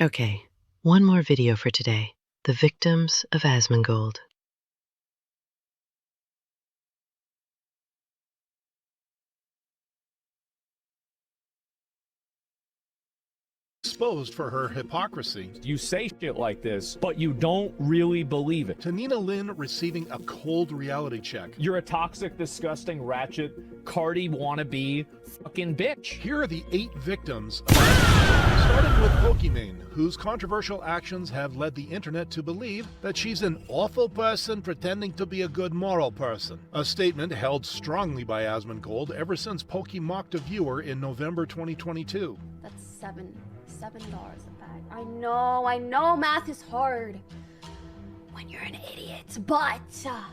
Okay, one more video for today. The victims of Asmongold. Exposed for her hypocrisy. You say shit like this, but you don't really believe it. To Nina Lynn receiving a cold reality check. You're a toxic, disgusting, ratchet, Cardi wannabe fucking bitch. Here are the 8 victims. Starting with Pokimane, whose controversial actions have led the internet to believe that she's an awful person pretending to be a good moral person. A statement held strongly by Asmongold ever since Poki mocked a viewer in November 2022. That's $7 a bag. I know math is hard when you're an idiot, but like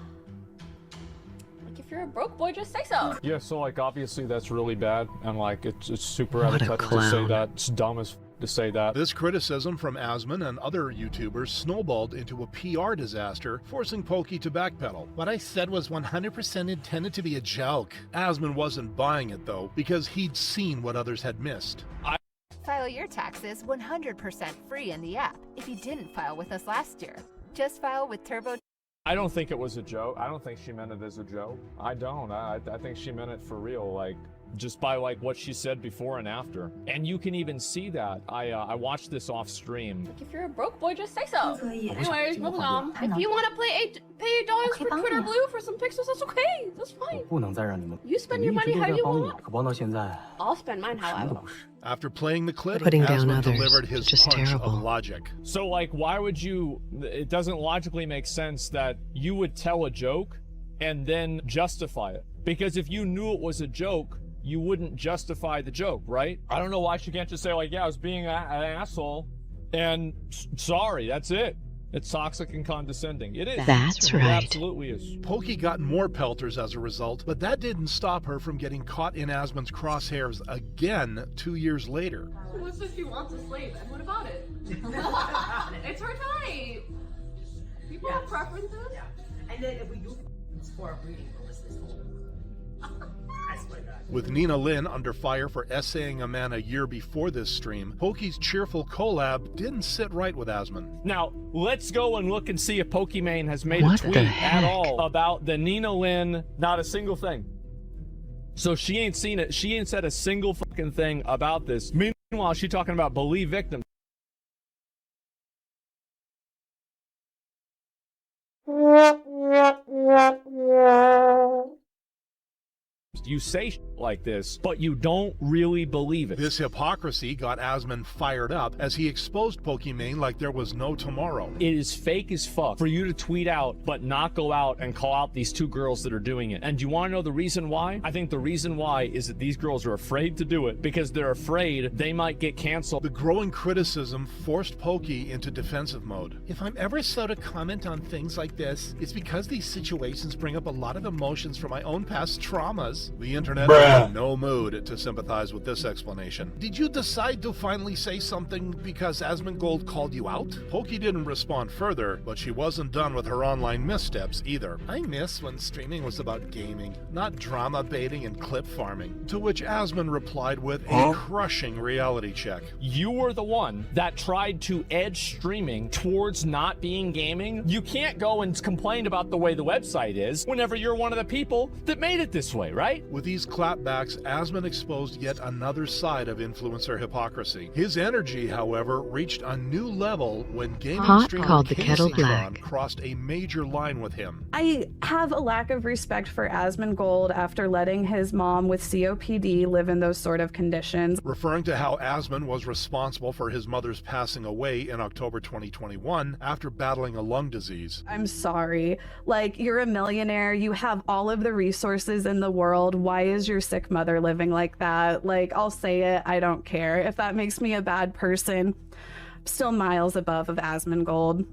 if you're a broke boy, just say so. Yeah, so like obviously that's really bad, and like it's super out What of a touch to say clown. that. It's dumb as to say that. This criticism from Asmon and other YouTubers snowballed into a PR disaster, forcing Poki to backpedal. What I said was 100% intended to be a joke. Asmon wasn't buying it though, because he'd seen what others had missed. File your taxes 100% free in the app if you didn't file with us last year. Just file with Turbo. I don't think it was a joke. I don't think she meant it as a joke. I don't. I think she meant it for real, like just by like what she said before and after. And you can even see that. I watched this off stream. Like if you're a broke boy, just say so. Anyways, moving on. If you want to pay $8 for Twitter Blue for some pixels, that's okay. That's fine. You spend your money how you want. I'll spend mine how I want. After playing the clip, Putting down Asmon others delivered is his just punch terrible. of logic. So like, why would you, it doesn't logically make sense that you would tell a joke and then justify it. Because if you knew it was a joke, you wouldn't justify the joke, right? I don't know why she can't just say like, yeah, I was being an asshole and sorry, that's it. It's toxic and condescending. It is. That's It right. absolutely is. Poki got more pelters as a result, but that didn't stop her from getting caught in Asmon's crosshairs again 2 years later. What if she wants a slave? And what about it? It's her type. People have preferences. Yeah. And then if we do for a breeding for this whole. I swear to God. With Nina Lynn under fire for essaying a man a year before this stream, Poki's cheerful collab didn't sit right with Asmon. Now, let's go and look and see if Pokimane has made What a tweet the at heck? all about the Nina Lynn, not a single thing. So she ain't seen it. She ain't said a single fucking thing about this. Meanwhile, she talking about believe victims. You say shit like this, but you don't really believe it. This hypocrisy got Asmon fired up as he exposed Pokimane like there was no tomorrow. It is fake as fuck for you to tweet out, but not go out and call out these 2 girls that are doing it. And do you want to know the reason why? I think the reason why is that these girls are afraid to do it because they're afraid they might get canceled. The growing criticism forced Poki into defensive mode. If I'm ever slow to comment on things like this, it's because these situations bring up a lot of emotions from my own past traumas. The internet was in no mood to sympathize with this explanation. Did you decide to finally say something because Asmongold called you out? Poki didn't respond further, but she wasn't done with her online missteps either. I miss when streaming was about gaming, not drama baiting and clip farming. To which Asmon replied with a crushing reality check. You were the one that tried to edge streaming towards not being gaming. You can't go and complain about the way the website is whenever you're one of the people that made it this way, right? With these clapbacks, Asmon exposed yet another side of influencer hypocrisy. His energy, however, reached a new level when gaming Hot streamer called the kettle Caseytron black. crossed a major line with him. I have a lack of respect for Asmongold after letting his mom with COPD live in those sort of conditions. Referring to how Asmon was responsible for his mother's passing away in October 2021 after battling a lung disease. I'm sorry. Like, you're a millionaire, you have all of the resources in the world. Why is your sick mother living like that? Like, I'll say it, I don't care. If that makes me a bad person, I'm still miles above of Asmongold.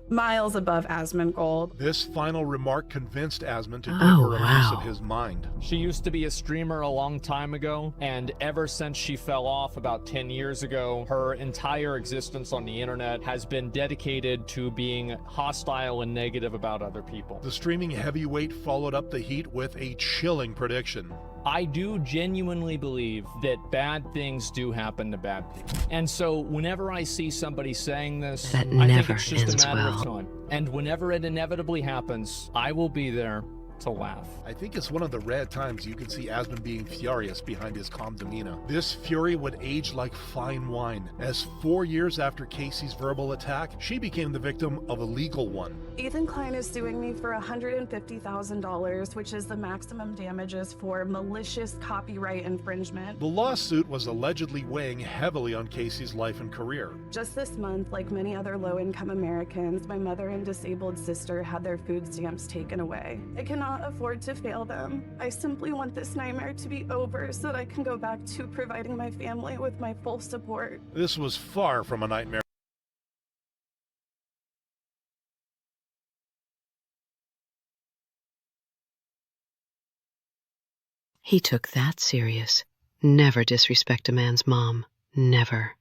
Miles above Asmongold. This final remark convinced Asmon to give Oh, her a piece wow. of his mind. She used to be a streamer a long time ago, and ever since she fell off about 10 years ago, her entire existence on the internet has been dedicated to being hostile and negative about other people. The streaming heavyweight followed up the heat with a chilling prediction. I do genuinely believe that bad things do happen to bad people. And so whenever I see somebody saying this, That I think never it's just ends a matter of well. time. And whenever it inevitably happens, I will be there to laugh. I think it's one of the rare times you can see Asmon being furious behind his calm demeanor. This fury would age like fine wine, as 4 years after Casey's verbal attack, she became the victim of a legal one. Ethan Klein is suing me for $150,000, which is the maximum damages for malicious copyright infringement. The lawsuit was allegedly weighing heavily on Casey's life and career. Just this month, like many other low-income Americans, my mother and disabled sister had their food stamps taken away. I cannot afford to fail them. I simply want this nightmare to be over so that I can go back to providing my family with my full support. This was far from a nightmare. He took that serious. Never disrespect a man's mom. Never.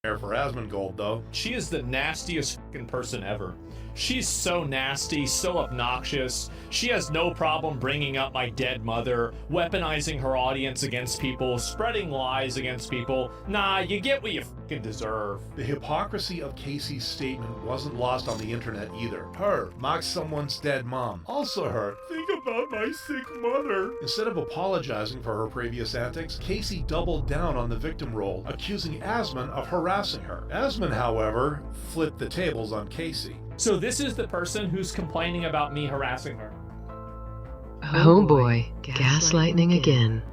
For Asmongold, though. She is the nastiest fucking person ever. She's so nasty, so obnoxious. She has no problem bringing up my dead mother, weaponizing her audience against people, spreading lies against people. Nah, you get what you fucking deserve. The hypocrisy of Casey's statement wasn't lost on the internet either. Her mocks someone's dead mom. Also her, think about my sick mother. Instead of apologizing for her previous antics, Casey doubled down on the victim role, accusing Asmon of harassing her. Asmon, however, flipped the tables on Casey. So this is the person who's complaining about me harassing her. Oh boy, gaslighting again.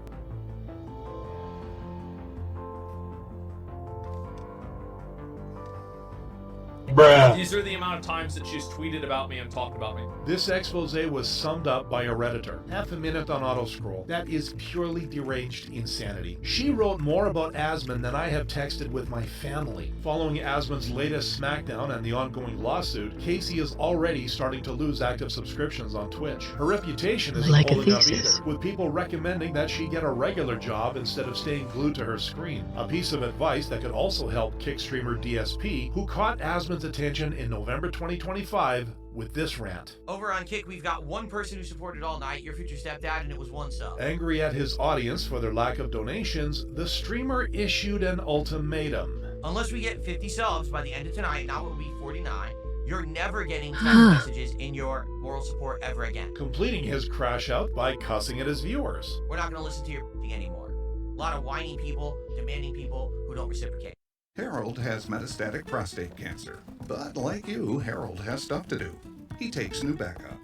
Bruh. These are the amount of times that she's tweeted about me and talked about me. This expose was summed up by a Redditor. Half a minute on autoscroll. That is purely deranged insanity. She wrote more about Asmon than I have texted with my family. Following Asmon's latest smackdown and the ongoing lawsuit, Casey is already starting to lose active subscriptions on Twitch. Her reputation isn't Like a holding up thesis. either, with people recommending that she get a regular job instead of staying glued to her screen. A piece of advice that could also help kick streamer DSP, who caught Asmon's attention in November 2025 with this rant. Over on Kick, we've got one person who supported all night, your future stepdad, and it was 1 sub. Angry at his audience for their lack of donations, the streamer issued an ultimatum. Unless we get 50 subs by the end of tonight, now it will be 49, you're never getting text messages in your moral support ever again. Completing his crash out by cussing at his viewers. We're not going to listen to your thing anymore. A lot of whiny people, demanding people who don't reciprocate. Harold has metastatic prostate cancer, but like you, Harold has stuff to do. He takes new backup.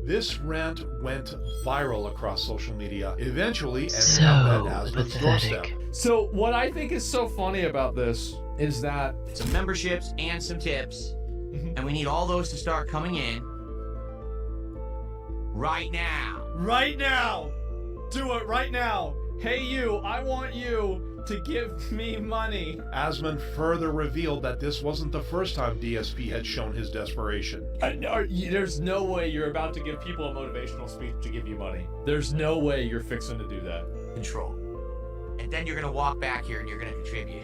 This rant went viral across social media, eventually So ending up at Asmon's doorstep. pathetic. So what I think is so funny about this is that Some memberships and some tips, and we need all those to start coming in right now. right now, do it right now. Hey you, I want you to give me money. Asmon further revealed that this wasn't the first time DSP had shown his desperation. There's no way you're about to give people a motivational speech to give you money. There's no way you're fixing to do that. Control. And then you're going to walk back here and you're going to contribute.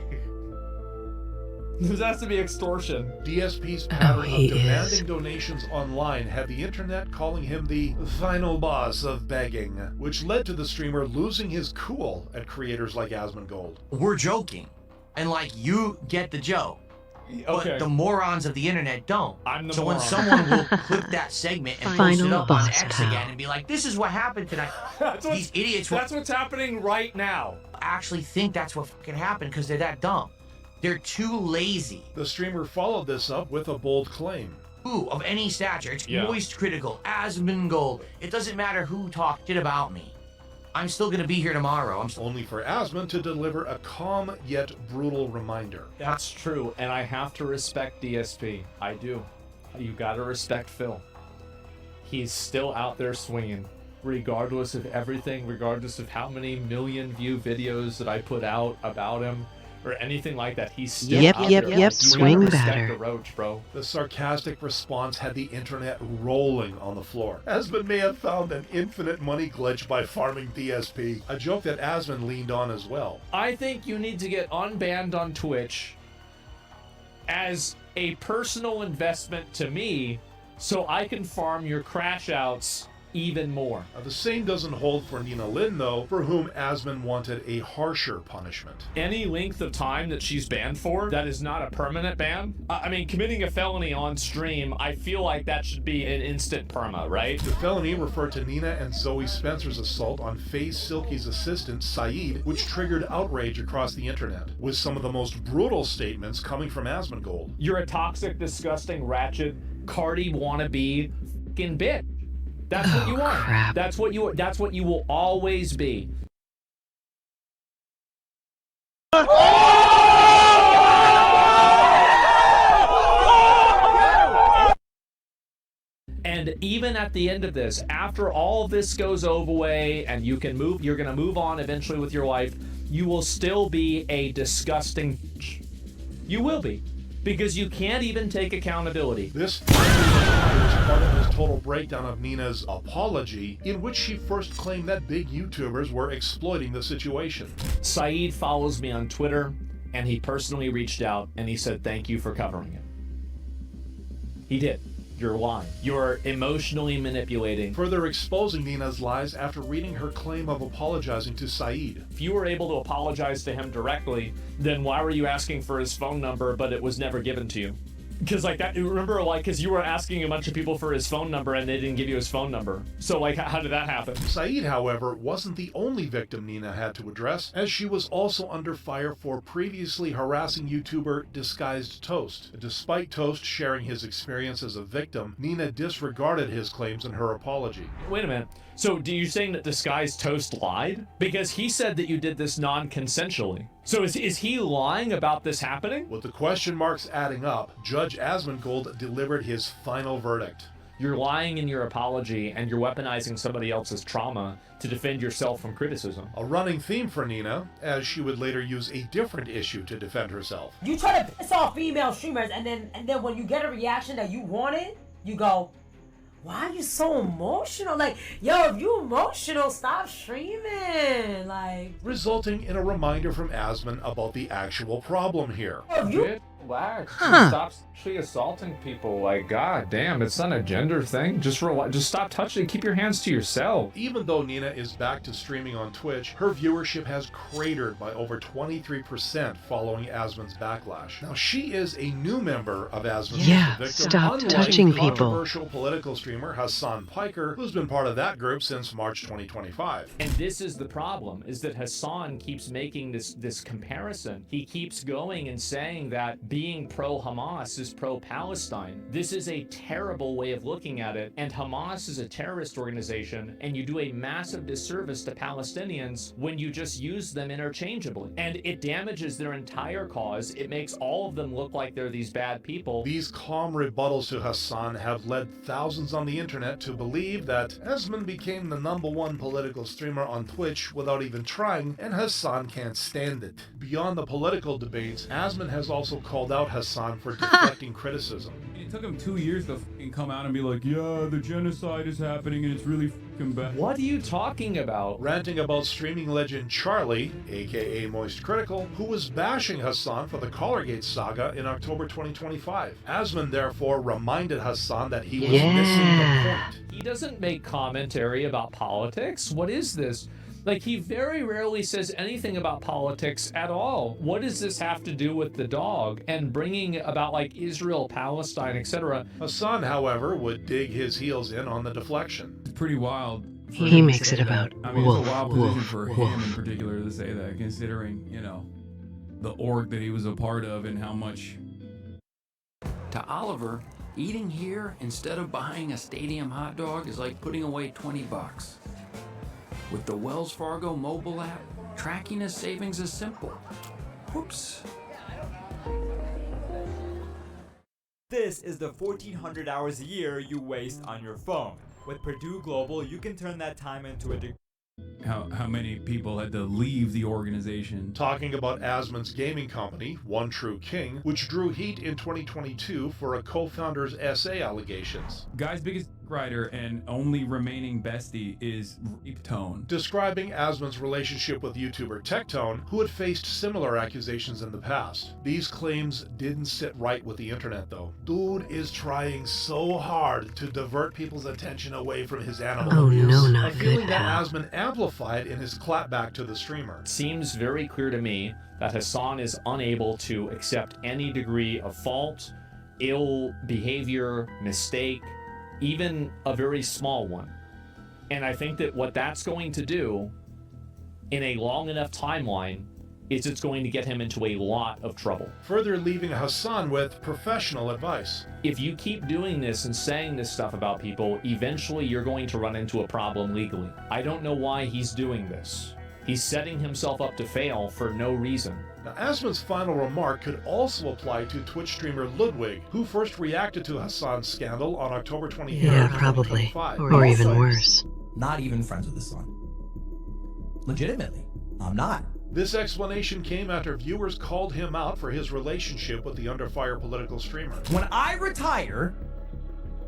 This has to be extortion. DSP's pattern he of demanding is. donations online had the internet calling him the final boss of begging, which led to the streamer losing his cool at creators like Asmongold. We're joking. And like, you get the joke. Okay. But the morons of the internet don't. I'm the so moron. when someone will clip that segment and post Final it up on boss X pal. again and be like, this is what happened tonight. These idiots will That's what's happening right now. actually think that's what fucking happened because they're that dumb. They're too lazy. The streamer followed this up with a bold claim. Who, of any stature, it's Yeah. moist critical, Asmongold. It doesn't matter who talked shit about me. I'm still gonna be here tomorrow. Only for Asmon to deliver a calm yet brutal reminder. That's true, and I have to respect DSP. I do. You gotta respect Phil. He's still out there swinging, regardless of everything, regardless of how many million view videos that I put out about him, or anything like that. He's still Yep, out yep, there. yep, Like, you swing gotta respect batter. the roach, bro. The sarcastic response had the internet rolling on the floor. Asmon may have found an infinite money glitch by farming DSP, a joke that Asmon leaned on as well. I think you need to get unbanned on Twitch as a personal investment to me so I can farm your crash outs even more. The same doesn't hold for Nina Lin, though, for whom Asmon wanted a harsher punishment. Any length of time that she's banned for, that is not a permanent ban. I mean, committing a felony on stream, I feel like that should be an instant perma, right? The felony referred to Nina and Zoe Spencer's assault on FaZe Silky's assistant, Saeed, which triggered outrage across the internet, with some of the most brutal statements coming from Asmongold. You're a toxic, disgusting, ratchet, Cardi wannabe f***ing bitch. That's what you are. Crap. That's what you will always be. And even at the end of this, after all of this goes away and you can move, you're gonna move on eventually with your life, you will still be a disgusting bitch. You will be. Because you can't even take accountability. This was part of his total breakdown of Nina's apology, in which she first claimed that big YouTubers were exploiting the situation. Saeed follows me on Twitter, and he personally reached out and he said thank you for covering it. He did. You're lying. You're emotionally manipulating. Further exposing Nina's lies after reading her claim of apologizing to Saeed. If you were able to apologize to him directly, then why were you asking for his phone number, but it was never given to you? Because like that, remember, like, because you were asking a bunch of people for his phone number and they didn't give you his phone number. So like, how did that happen? Saeed, however, wasn't the only victim Nina had to address, as she was also under fire for previously harassing YouTuber Disguised Toast. Despite Toast sharing his experience as a victim, Nina disregarded his claims in her apology. Wait a minute. So do you saying that Disguised Toast lied? Because he said that you did this non-consensually. So is he lying about this happening? With the question marks adding up, Judge Asmongold delivered his final verdict. You're lying in your apology and you're weaponizing somebody else's trauma to defend yourself from criticism. A running theme for Nina, as she would later use a different issue to defend herself. You try to piss off female streamers, and then when you get a reaction that you wanted, you go, why are you so emotional? Like, yo, if you emotional, stop streaming. Like, resulting in a reminder from Asmon about the actual problem here. If you Relax. Stop sexually assaulting people. Like, god damn, it's not a gender thing. Just stop touching. Keep your hands to yourself. Even though Nina is back to streaming on Twitch, her viewership has cratered by over 23% following Asmon's backlash. Now, she is a new member of Asmon's victim, stop unlike touching the people. Controversial political streamer Hassan Piker, who's been part of that group since March 2025. And this is the problem, is that Hassan keeps making this comparison. He keeps going and saying that being pro-Hamas is pro-Palestine. This is a terrible way of looking at it, and Hamas is a terrorist organization, and you do a massive disservice to Palestinians when you just use them interchangeably. And it damages their entire cause. It makes all of them look like they're these bad people. These calm rebuttals to Hassan have led thousands on the internet to believe that Asmon became the #1 political streamer on Twitch without even trying, and Hassan can't stand it. Beyond the political debates, Asmon has also called out Hassan for deflecting criticism. It took him 2 years to come out and be like, yeah, the genocide is happening and it's really bad. What are you talking about? Ranting about streaming legend Charlie, aka Moist Critical, who was bashing Hassan for the Collargate saga in October 2025. Asmon therefore reminded Hassan that he was missing the point. He doesn't make commentary about politics. What is this? Like, he very rarely says anything about politics at all. What does this have to do with the dog and bringing about, like, Israel, Palestine, etc.? Hassan, however, would dig his heels in on the deflection. It's pretty wild. He makes it about I mean, it's a wild position for him in particular to say that, considering, you know, the org that he was a part of and how much. To Oliver, eating here instead of buying a stadium hot dog is like putting away $20. With the Wells Fargo mobile app, tracking his savings is simple. Whoops. This is the 1,400 hours a year you waste on your phone. With Purdue Global, you can turn that time into a degree. how many people had to leave the organization. Talking about Asmon's gaming company, One True King, which drew heat in 2022 for a co-founder's SA allegations. Guy's biggest writer and only remaining bestie is Tone. Describing Asmon's relationship with YouTuber Tectone, who had faced similar accusations in the past. These claims didn't sit right with the internet though. Dude is trying so hard to divert people's attention away from his animal abuse. No, not a feeling good, that pal. Asmon amplified in his clapback to the streamer. It seems very clear to me that Hassan is unable to accept any degree of fault, ill behavior, mistake, even a very small one. And I think that what that's going to do in a long enough timeline is it's going to get him into a lot of trouble. Further leaving Hassan with professional advice. If you keep doing this and saying this stuff about people, eventually you're going to run into a problem legally. I don't know why he's doing this. He's setting himself up to fail for no reason. Now, Asmon's final remark could also apply to Twitch streamer Ludwig, who first reacted to Hassan's scandal on October 23rd, Yeah, probably. 2025. Or even worse. Not even friends with his son. Legitimately, I'm not. This explanation came after viewers called him out for his relationship with the under fire political streamer. When I retire,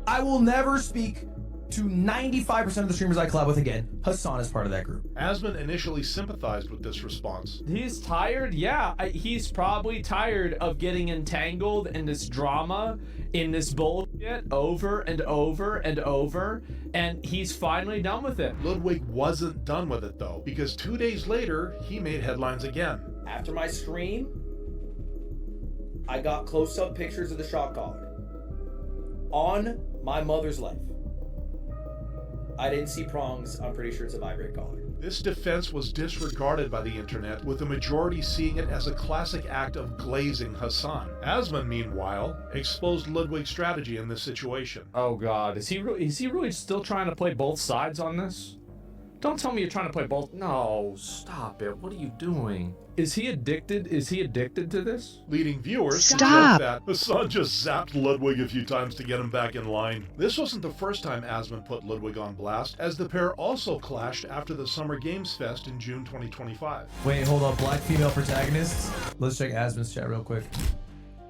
I will never speak to 95% of the streamers I collab with again. Hassan is part of that group. Asmon initially sympathized with this response. He's tired? Yeah, he's probably tired of getting entangled in this drama, in this bullshit over and over and over, and he's finally done with it. Ludwig wasn't done with it though, because 2 days later, he made headlines again. After my stream, I got close-up pictures of the shock collar on my mother's life. I didn't see prongs. I'm pretty sure it's a vibrate collar. This defense was disregarded by the internet, with the majority seeing it as a classic act of glazing Hassan. Asmon, meanwhile, exposed Ludwig's strategy in this situation. Oh God, is he really still trying to play both sides on this? Don't tell me you're trying to play both. No, stop it. What are you doing? Is he addicted? Is he addicted to this? Leading viewers to Stop. joke that Hassan just zapped Ludwig a few times to get him back in line. This wasn't the first time Asmon put Ludwig on blast, as the pair also clashed after the Summer Games Fest in June 2025. Wait, hold up. Black female protagonists. Let's check Asmon's chat real quick.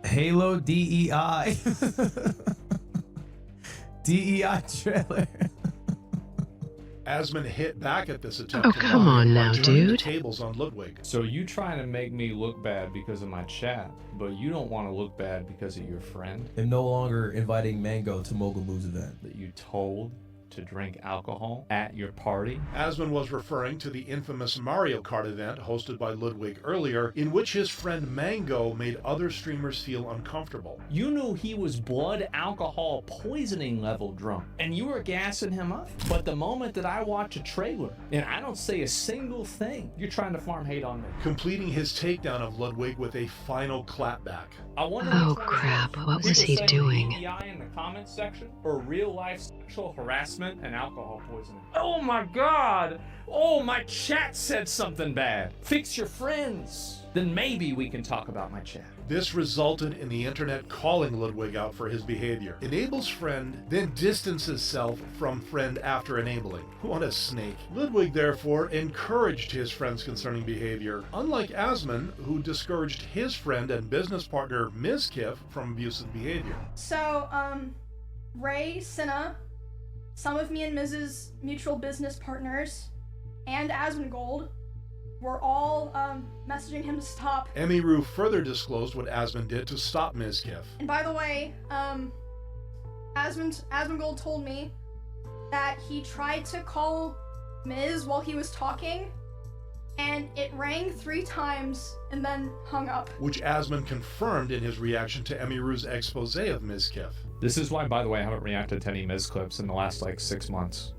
Halo DEI. DEI trailer. Asmon hit back at this attempt. Oh, to come mock on him by now, turning the dude. tables on Ludwig. So you trying to make me look bad because of my chat, but you don't want to look bad because of your friend I'm no longer inviting Mango to Mogul Moves event. that you told to drink alcohol at your party? Asmon was referring to the infamous Mario Kart event hosted by Ludwig earlier, in which his friend Mango made other streamers feel uncomfortable. You knew he was blood alcohol poisoning level drunk, and you were gassing him up. But the moment that I watch a trailer and I don't say a single thing, you're trying to farm hate on me. Completing his takedown of Ludwig with a final clapback. I wonder Oh, which one is crap. worse. What was People he saying doing? DEI in the comments section, or real life sexual harassment and alcohol poisoning. Oh my God! Oh, my chat said something bad. Fix your friends. Then maybe we can talk about my chat. This resulted in the internet calling Ludwig out for his behavior. Enables friend, then distances self from friend after enabling. What a snake. Ludwig therefore encouraged his friend's concerning behavior, unlike Asmon, who discouraged his friend and business partner Mizkif from abusive behavior. So, Ray, Cinna, some of me and Miz's mutual business partners, and Asmongold were all messaging him to stop. Emiru further disclosed what Asmon did to stop Mizkif. And by the way, Asmongold told me that he tried to call Miz while he was talking, and it rang 3 times and then hung up. Which Asmon confirmed in his reaction to Emiru's expose of Mizkif. This is why, by the way, I haven't reacted to any Miz clips in the last, 6 months.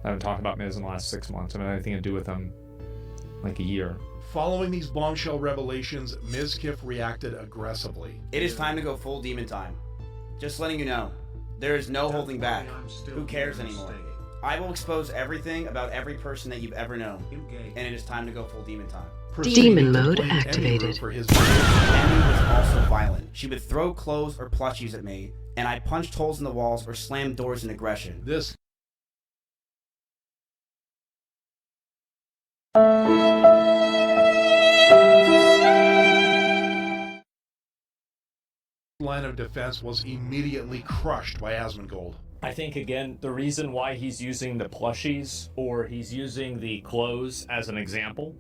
I haven't talked about Miz in the last 6 months. I haven't had anything to do with him, a year. Following these bombshell revelations, Mizkif reacted aggressively. It is time to go full demon time. Just letting you know, there is no holding back. Who cares anymore? I will expose everything about every person that you've ever known, and it is time to go full demon time. Demon mode activated. For his Emmy was also violent. She would throw clothes or plushies at me, and I punched holes in the walls or slammed doors in aggression. This line of defense was immediately crushed by Asmongold. I think, again, the reason why he's using the plushies or he's using the clothes as an example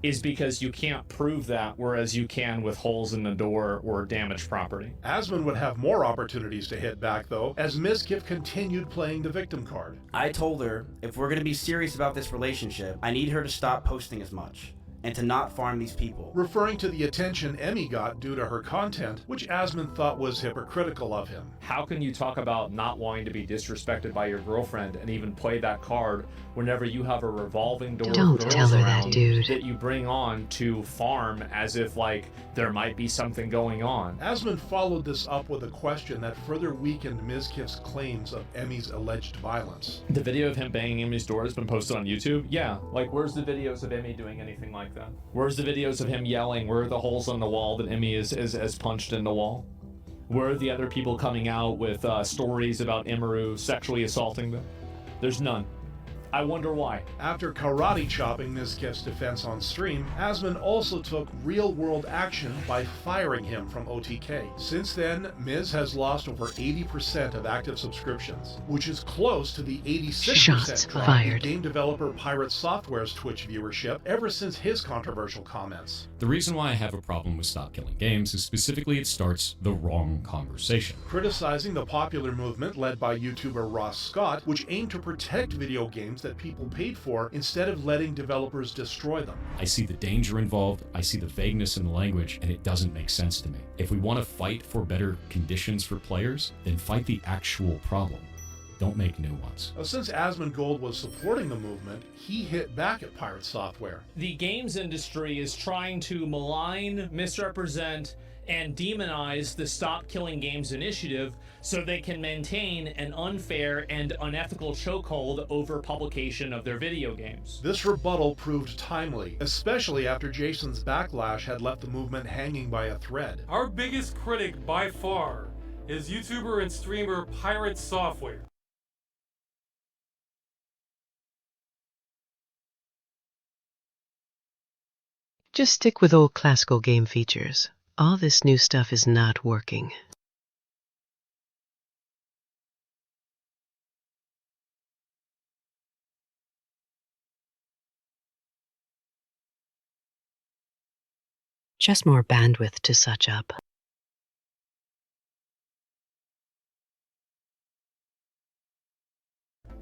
is because you can't prove that, whereas you can with holes in the door or damaged property. Asmon would have more opportunities to hit back, though, as Mizkif continued playing the victim card. I told her, if we're going to be serious about this relationship, I need her to stop posting as much, and to not farm these people. Referring to the attention Emmy got due to her content, which Asmon thought was hypocritical of him. How can you talk about not wanting to be disrespected by your girlfriend and even play that card whenever you have a revolving door Don't tell her that, dude. that you bring on to farm as if, like, there might be something going on? Asmon followed this up with a question that further weakened Mizkif's claims of Emmy's alleged violence. The video of him banging Emmy's door has been posted on YouTube? Yeah. Like, where's the videos of Emmy doing anything like that? Where's the videos of him yelling? Where are the holes on the wall that Emmy is punched in the wall? Where are the other people coming out with stories about Emiru sexually assaulting them? There's none. I wonder why. After karate chopping Mizkif's defense on stream, Asmon also took real-world action by firing him from OTK. Since then, Miz has lost over 80% of active subscriptions, which is close to the 86% drop in game developer Pirate Software's Twitch viewership ever since his controversial comments. The reason why I have a problem with Stop Killing Games is specifically it starts the wrong conversation. Criticizing the popular movement led by YouTuber Ross Scott, which aimed to protect video games that people paid for instead of letting developers destroy them. I see the danger involved, I see the vagueness in the language, and it doesn't make sense to me. If we want to fight for better conditions for players, then fight the actual problem. Don't make new ones. Since Asmongold was supporting the movement, he hit back at Pirate Software. The games industry is trying to malign, misrepresent, and demonize the Stop Killing Games initiative so they can maintain an unfair and unethical chokehold over publication of their video games. This rebuttal proved timely, especially after Jason's backlash had left the movement hanging by a thread. Our biggest critic by far is YouTuber and streamer Pirate Software. Just stick with old classical game features. All this new stuff is not working. Just more bandwidth to such up.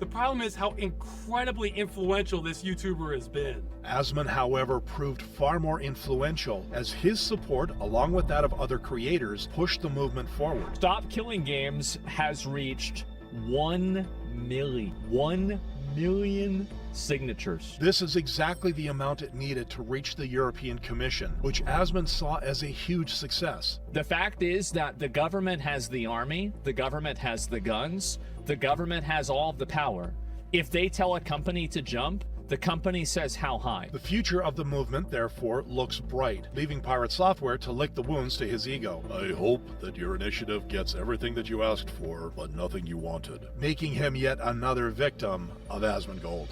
The problem is how incredibly influential this YouTuber has been. Asmon, however, proved far more influential as his support, along with that of other creators, pushed the movement forward. Stop Killing Games has reached 1 million signatures. This is exactly the amount it needed to reach the European Commission, which Asmon saw as a huge success. The fact is that the government has the army, the government has the guns, the government has all of the power. If they tell a company to jump, the company says how high. The future of the movement, therefore, looks bright, leaving Pirate Software to lick the wounds to his ego. I hope that your initiative gets everything that you asked for, but nothing you wanted, making him yet another victim of Asmongold.